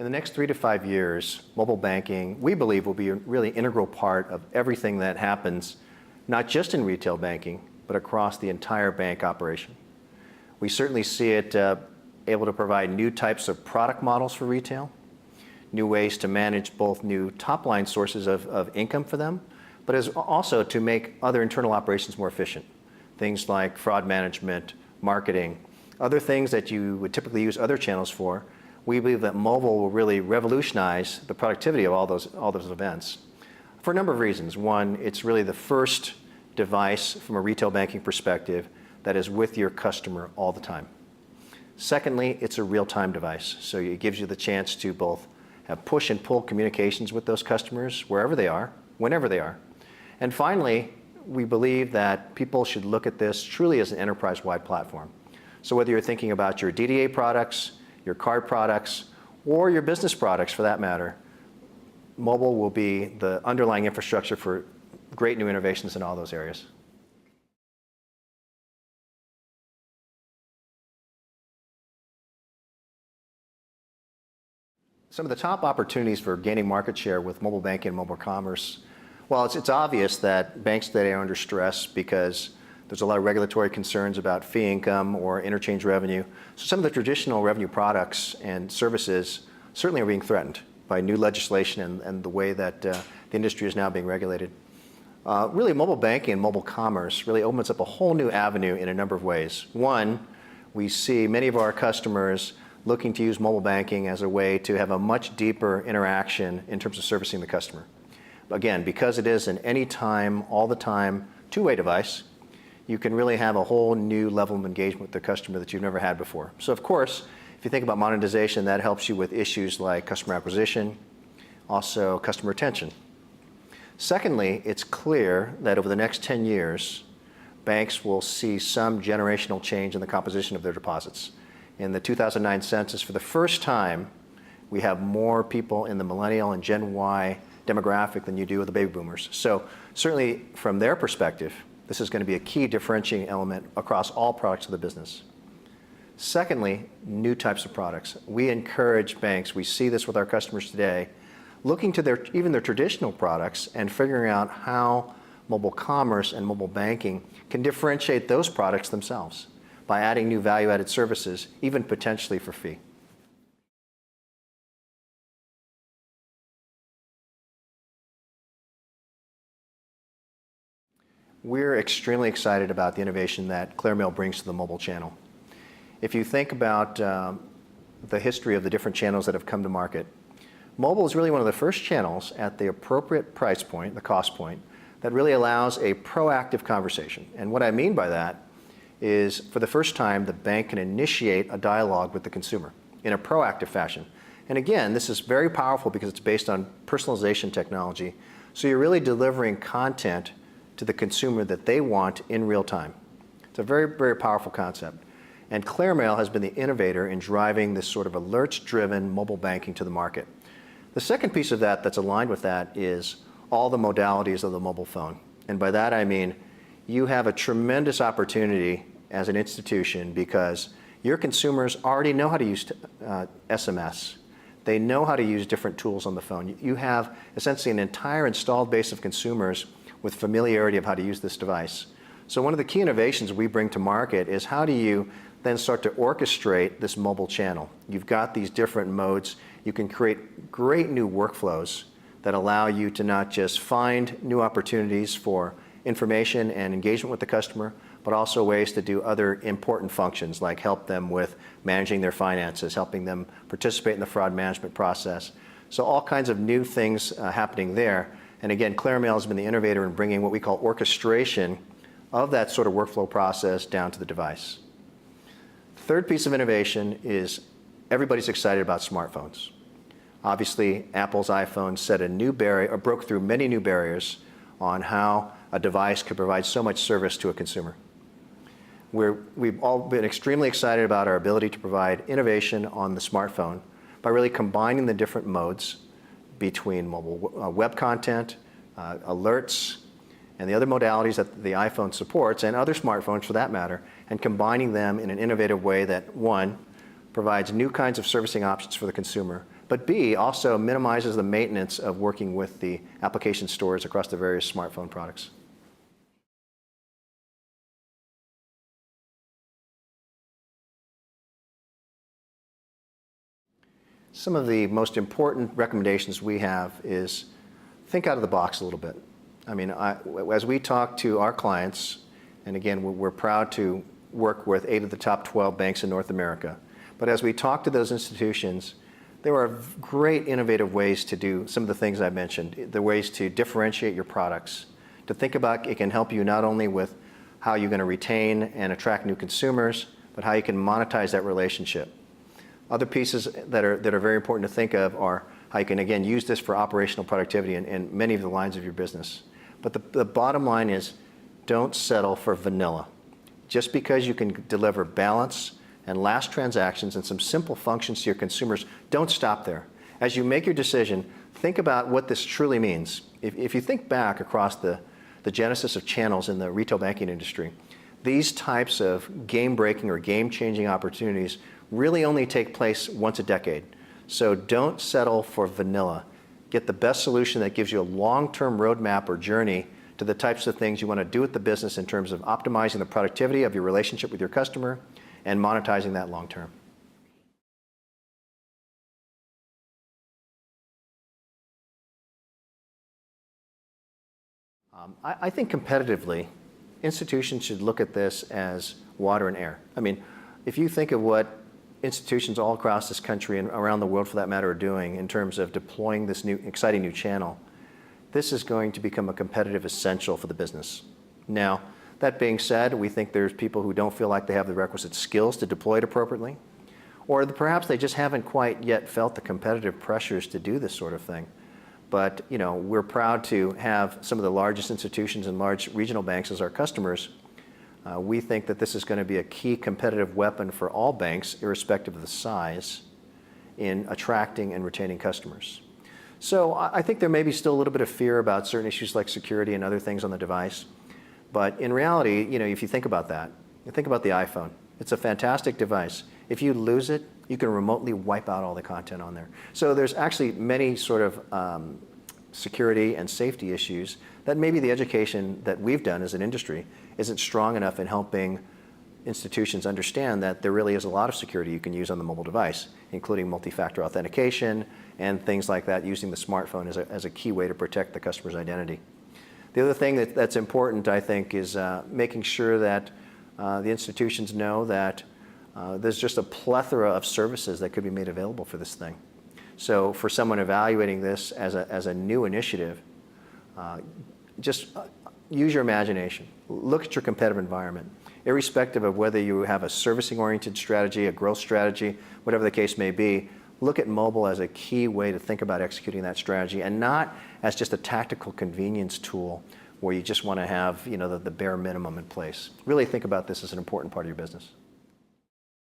In the next 3 to 5 years, mobile banking, we believe, will be a really integral part of everything that happens, not just in retail banking, but across the entire bank operation. We certainly see it able to provide new types of product models for retail, new ways to manage both new top-line sources of income for them, but as also to make other internal operations more efficient. Things like fraud management, marketing, other things that you would typically use other channels for. We believe that mobile will really revolutionize the productivity of all those events for a number of reasons. One, it's really the first device from a retail banking perspective that is with your customer all the time. Secondly, it's a real-time device, so it gives you the chance to both have push and pull communications with those customers wherever they are, whenever they are. And finally, we believe that people should look at this truly as an enterprise-wide platform. So whether you're thinking about your DDA products, your card products, or your business products for that matter, mobile will be the underlying infrastructure for great new innovations in all those areas. Some of the top opportunities for gaining market share with mobile banking and mobile commerce, well, it's obvious that banks today are under stress because there's a lot of regulatory concerns about fee income or interchange revenue. So some of the traditional revenue products and services certainly are being threatened by new legislation and the way that the industry is now being regulated. Really, mobile banking and mobile commerce really opens up a whole new avenue in a number of ways. One, we see many of our customers looking to use mobile banking as a way to have a much deeper interaction in terms of servicing the customer. Again, because it is an anytime, all the time, two-way device, you can really have a whole new level of engagement with the customer that you've never had before. So of course, if you think about monetization, that helps you with issues like customer acquisition, also customer retention. Secondly, it's clear that over the next 10 years, banks will see some generational change in the composition of their deposits. In the 2009 census, for the first time, we have more people in the millennial and Gen Y demographic than you do with the baby boomers. So certainly from their perspective, this is going to be a key differentiating element across all products of the business. Secondly, new types of products. We encourage banks, we see this with our customers today, looking to even their traditional products and figuring out how mobile commerce and mobile banking can differentiate those products themselves by adding new value-added services, even potentially for fee. We're extremely excited about the innovation that Clairmail brings to the mobile channel. If you think about the history of the different channels that have come to market, mobile is really one of the first channels at the appropriate price point, the cost point, that really allows a proactive conversation. And what I mean by that is, for the first time, the bank can initiate a dialogue with the consumer in a proactive fashion. And again, this is very powerful because it's based on personalization technology. So you're really delivering content to the consumer that they want in real time. It's a very, very powerful concept. And Clairmail has been the innovator in driving this sort of alerts-driven mobile banking to the market. The second piece of that that's aligned with that is all the modalities of the mobile phone. And by that I mean you have a tremendous opportunity as an institution because your consumers already know how to use SMS. They know how to use different tools on the phone. You have essentially an entire installed base of consumers with familiarity of how to use this device. So one of the key innovations we bring to market is how do you then start to orchestrate this mobile channel. You've got these different modes. You can create great new workflows that allow you to not just find new opportunities for information and engagement with the customer, but also ways to do other important functions like help them with managing their finances, helping them participate in the fraud management process. So all kinds of new things happening there. And again, Clairmail has been the innovator in bringing what we call orchestration of that sort of workflow process down to the device. Third piece of innovation is everybody's excited about smartphones. Obviously, Apple's iPhone set a new barrier, or broke through many new barriers on how a device could provide so much service to a consumer. We've all been extremely excited about our ability to provide innovation on the smartphone by really combining the different modes between mobile web content, alerts, and the other modalities that the iPhone supports, and other smartphones for that matter, and combining them in an innovative way that, one, provides new kinds of servicing options for the consumer, but B, also minimizes the maintenance of working with the application stores across the various smartphone products. Some of the most important recommendations we have is think out of the box a little bit. I mean, as we talk to our clients, and again, we're proud to work with 8 of the top 12 banks in North America, but as we talk to those institutions, there are great innovative ways to do some of the things I mentioned, the ways to differentiate your products, to think about it can help you not only with how you're going to retain and attract new consumers, but how you can monetize that relationship. Other pieces that are very important to think of are how you can, again, use this for operational productivity in many of the lines of your business. But the bottom line is, don't settle for vanilla. Just because you can deliver balance and last transactions and some simple functions to your consumers, don't stop there. As you make your decision, think about what this truly means. If you think back across the genesis of channels in the retail banking industry, these types of game-breaking or game-changing opportunities really only take place once a decade. So don't settle for vanilla. Get the best solution that gives you a long-term roadmap or journey to the types of things you want to do with the business in terms of optimizing the productivity of your relationship with your customer and monetizing that long-term. I think competitively, institutions should look at this as water and air. I mean, if you think of what institutions all across this country and around the world for that matter are doing in terms of deploying this new, exciting new channel, this is going to become a competitive essential for the business. Now, that being said, we think there's people who don't feel like they have the requisite skills to deploy it appropriately, or perhaps they just haven't quite yet felt the competitive pressures to do this sort of thing. But we're proud to have some of the largest institutions and large regional banks as our customers. We think that this is going to be a key competitive weapon for all banks, irrespective of the size, in attracting and retaining customers. So I think there may be still a little bit of fear about certain issues like security and other things on the device. But in reality, if you think about that, you think about the iPhone. It's a fantastic device. If you lose it, you can remotely wipe out all the content on there. So there's actually many sort of security and safety issues that maybe the education that we've done as an industry isn't strong enough in helping institutions understand that there really is a lot of security you can use on the mobile device, including multi-factor authentication and things like that, using the smartphone as a key way to protect the customer's identity. The other thing that's important, I think, is making sure that the institutions know that there's just a plethora of services that could be made available for this thing. So for someone evaluating this as a new initiative, just use your imagination. Look at your competitive environment. Irrespective of whether you have a servicing-oriented strategy, a growth strategy, whatever the case may be, look at mobile as a key way to think about executing that strategy, and not as just a tactical convenience tool where you just want to have the bare minimum in place. Really think about this as an important part of your business.